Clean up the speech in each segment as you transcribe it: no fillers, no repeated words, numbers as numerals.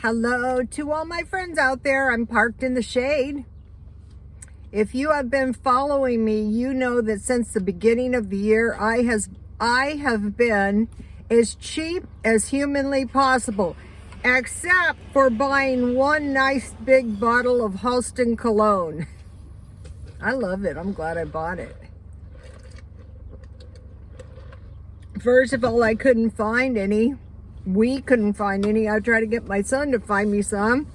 Hello to all my friends out there. I'm parked in the shade. If you have been following me, you know that since the beginning of the year, I have been as cheap as humanly possible, except for buying one nice big bottle of Halston cologne. I love it. I'm glad I bought it. First of all, I couldn't find any. We couldn't find any. I tried to get my son to find me some.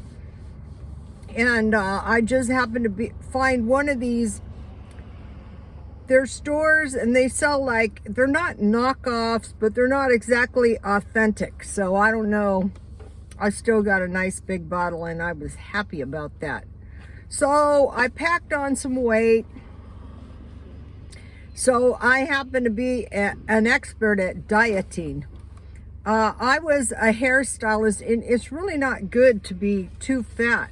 And I just happened to find one of these. They're stores and they sell they're not knockoffs, but they're not exactly authentic. So I don't know. I still got a nice big bottle and I was happy about that. So I packed on some weight. So I happen to be an expert at dieting. I was a hairstylist, and it's really not good to be too fat.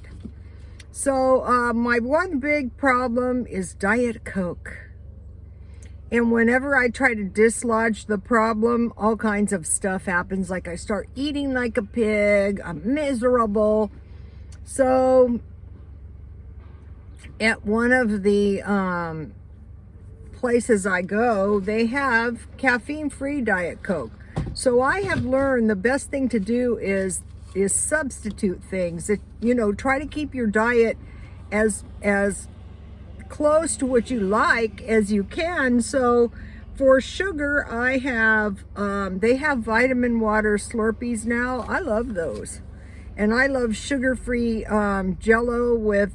So my one big problem is Diet Coke. And whenever I try to dislodge the problem, all kinds of stuff happens. Like I start eating like a pig. I'm miserable. So at one of the places I go, they have caffeine-free Diet Coke. So I have learned the best thing to do is substitute things. Try to keep your diet as close to what you like as you can. So for sugar, I have they have vitamin water Slurpees now. I love those, and I love sugar-free Jello with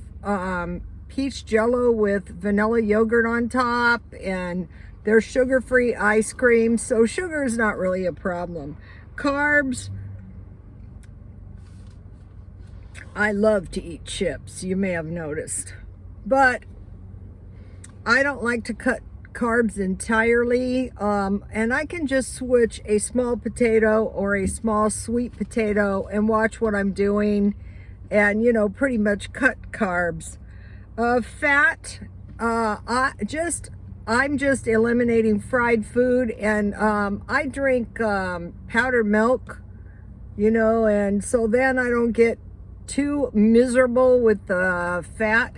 peach Jello with vanilla yogurt on top, and there's sugar-free ice cream, so sugar is not really a problem. Carbs, I love to eat chips, you may have noticed. But I don't like to cut carbs entirely, and I can just switch a small potato or a small sweet potato and watch what I'm doing and, pretty much cut carbs. Fat, I'm just eliminating fried food, and I drink powdered milk, and so then I don't get too miserable with the fat.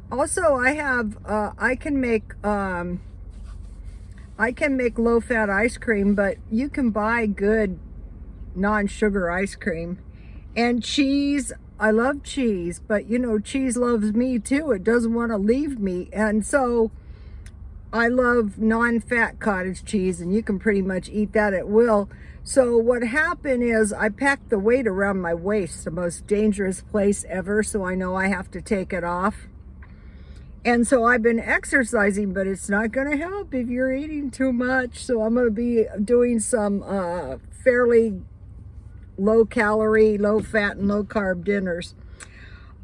Also, I can make low-fat ice cream, but you can buy good non-sugar ice cream. And cheese, I love cheese, but cheese loves me too. It doesn't want to leave me, and so I love non-fat cottage cheese, and you can pretty much eat that at will. So what happened is I packed the weight around my waist, the most dangerous place ever, so I know I have to take it off. And so I've been exercising, but it's not going to help if you're eating too much. So I'm going to be doing some fairly low-calorie, low-fat, and low-carb dinners.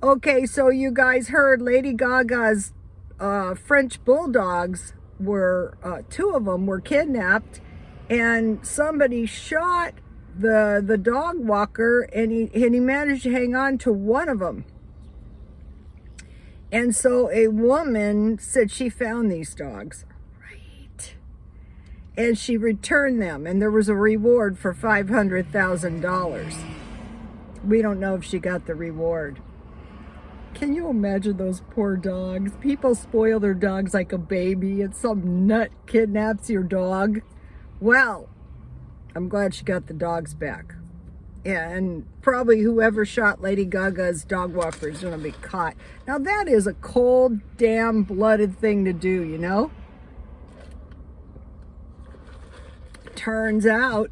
Okay, so you guys heard Lady Gaga's French Bulldogs were, two of them were kidnapped, and somebody shot the dog walker, and he managed to hang on to one of them. And so a woman said she found these dogs, right? And she returned them, and there was a reward for $500,000. We don't know if she got the reward. Can you imagine those poor dogs? People spoil their dogs like a baby, and some nut kidnaps your dog. Well, I'm glad she got the dogs back. Yeah, and probably whoever shot Lady Gaga's dog walker is going to be caught. Now that is a cold, damn blooded thing to do, Turns out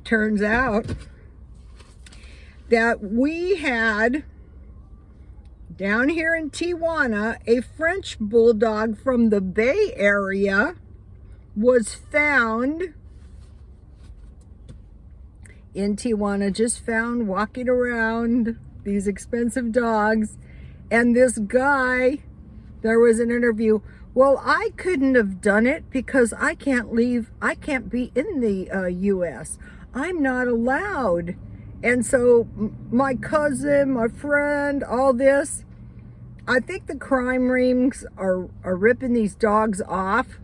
that we had down here in Tijuana, a French Bulldog from the Bay Area was found in Tijuana, just found walking around, these expensive dogs. And this guy, there was an interview, well, I couldn't have done it because I can't be in the U.S. I'm not allowed. And so my cousin, my friend, all this, I think the crime rings are ripping these dogs off.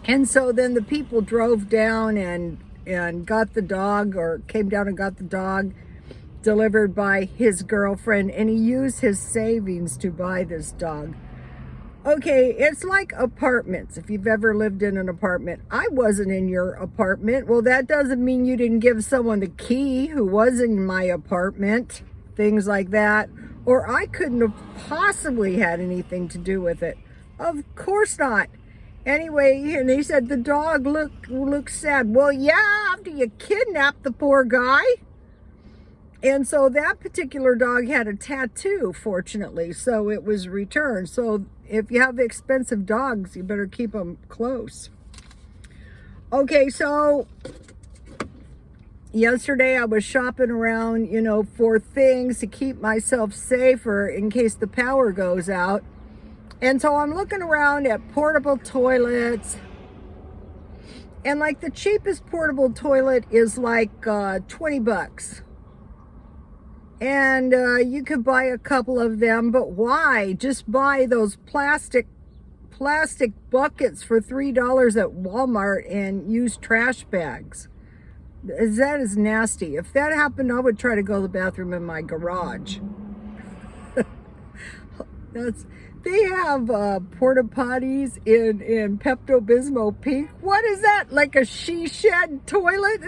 And so then the people drove down and got the dog, or came down and got the dog, delivered by his girlfriend, and he used his savings to buy this dog. Okay, it's like apartments. If you've ever lived in an apartment, I wasn't in your apartment. Well, that doesn't mean you didn't give someone the key who was in my apartment, things like that. Or I couldn't have possibly had anything to do with it. Of course not. Anyway, and he said the dog looks sad. Well, yeah, after you kidnapped the poor guy. And so that particular dog had a tattoo, fortunately, so it was returned. So if you have expensive dogs, you better keep them close. Okay, so yesterday I was shopping around, for things to keep myself safer in case the power goes out. And so I'm looking around at portable toilets. And like the cheapest portable toilet is like 20 bucks. And you could buy a couple of them, but why? Just buy those plastic buckets for $3 at Walmart and use trash bags. That is nasty. If that happened, I would try to go to the bathroom in my garage. They have porta potties in Pepto-Bismol pink. What is that? Like a she shed toilet?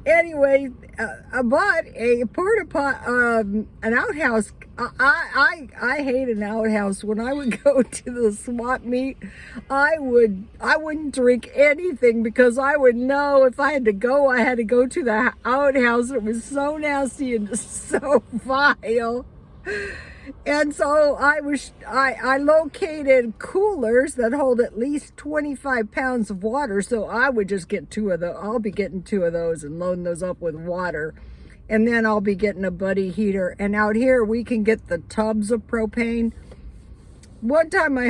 Anyway, I bought a porta pot, an outhouse. I hate an outhouse. When I would go to the swap meet, I wouldn't drink anything because I would know if I had to go, I had to go to the outhouse. It was so nasty and so vile. And so I located coolers that hold at least 25 pounds of water. So I would just get two of those. I'll be getting two of those and loading those up with water. And then I'll be getting a buddy heater. And out here we can get the tubs of propane. One time my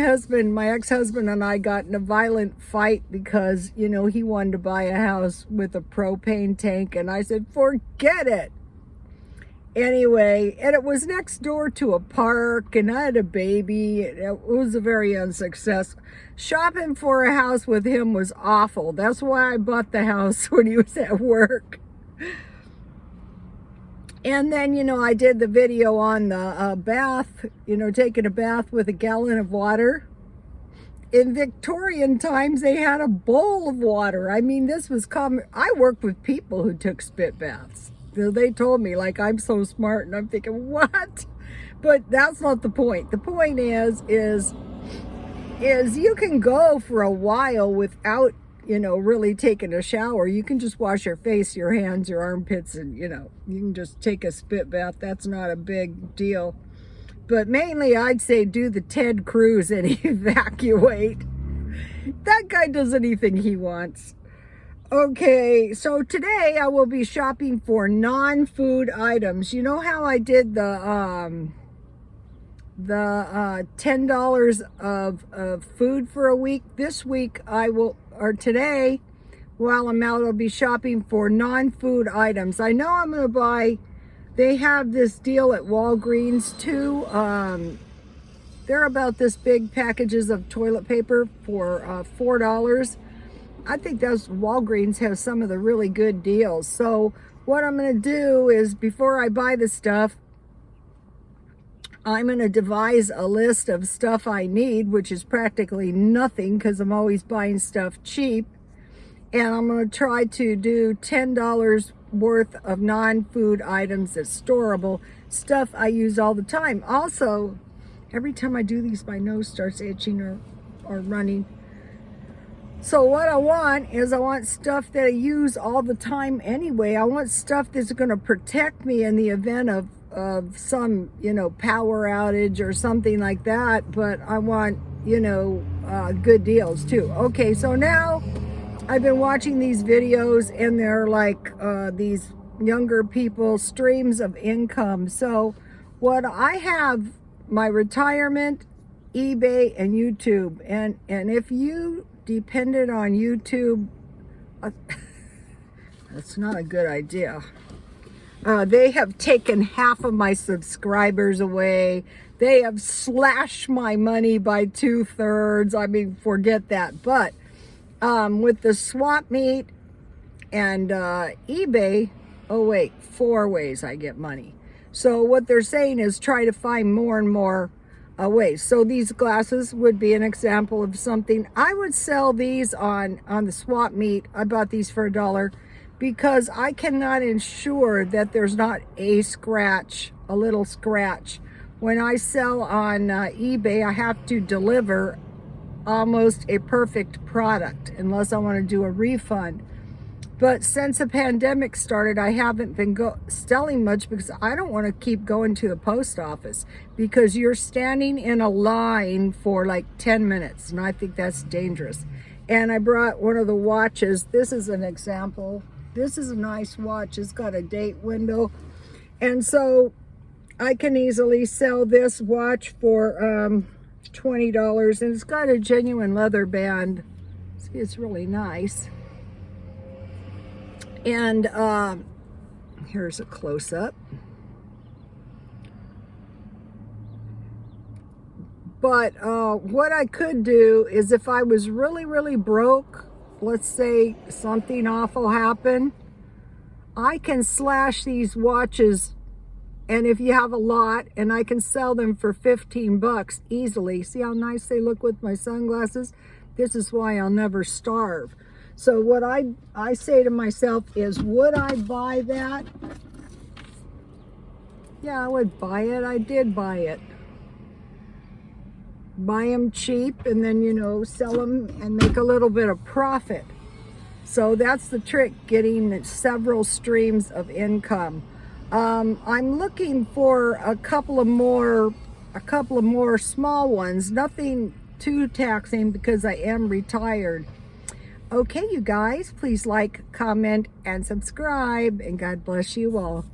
ex-husband and I got in a violent fight because, he wanted to buy a house with a propane tank. And I said, forget it. Anyway, and it was next door to a park, and I had a baby. It was a very unsuccessful. Shopping for a house with him was awful. That's why I bought the house when he was at work. And then, I did the video on the bath, taking a bath with a gallon of water. In Victorian times, they had a bowl of water. I mean, this was common. I worked with people who took spit baths. They told me, like, I'm so smart, and I'm thinking, what? But that's not the point. The point is you can go for a while without, really taking a shower. You can just wash your face, your hands, your armpits, and, you can just take a spit bath. That's not a big deal. But mainly, I'd say do the Ted Cruz and evacuate. That guy does anything he wants. Okay, so today I will be shopping for non-food items. You know how I did the $10 of food for a week? This week today, while I'm out, I'll be shopping for non-food items. I know I'm going to buy, they have this deal at Walgreens too. They're about this big packages of toilet paper for $4. I think those Walgreens have some of the really good deals. So what I'm going to do is, before I buy the stuff, I'm going to devise a list of stuff I need, which is practically nothing because I'm always buying stuff cheap. And I'm going to try to do $10 worth of non-food items that's storable, stuff I use all the time. Also, every time I do these, my nose starts itching or running. So what I want is stuff that I use all the time anyway. I want stuff that's going to protect me in the event of some, power outage or something like that. But I want, good deals too. Okay, so now I've been watching these videos and they're like these younger people, streams of income. So what I have, my retirement, eBay, and YouTube. And if you depended on YouTube, that's not a good idea. They have taken half of my subscribers away. They have slashed my money by 2/3. I mean, forget that. But with the swap meet and eBay, Oh wait, 4 ways I get money. So what they're saying is try to find more and more ways. So these glasses would be an example of something. I would sell these on the swap meet. I bought these for $1 because I cannot ensure that there's not a scratch, a little scratch. When I sell on eBay, I have to deliver almost a perfect product unless I want to do a refund. But since the pandemic started, I haven't been selling much because I don't want to keep going to the post office because you're standing in a line for like 10 minutes, and I think that's dangerous. And I brought one of the watches. This is an example. This is a nice watch. It's got a date window. And so I can easily sell this watch for $20, and it's got a genuine leather band. See, it's really nice. And here's a close-up. But what I could do is if I was really, really broke, let's say something awful happened, I can slash these watches, and if you have a lot, and I can sell them for 15 bucks easily. See how nice they look with my sunglasses? This is why I'll never starve. So what I say to myself is, would I buy that? Yeah, I would buy it. I did buy it. Buy them cheap and then, you know, sell them and make a little bit of profit. So that's the trick, getting several streams of income. I'm looking for a couple of more small ones, nothing too taxing because I am retired. Okay, you guys, please like, comment, and subscribe, and God bless you all.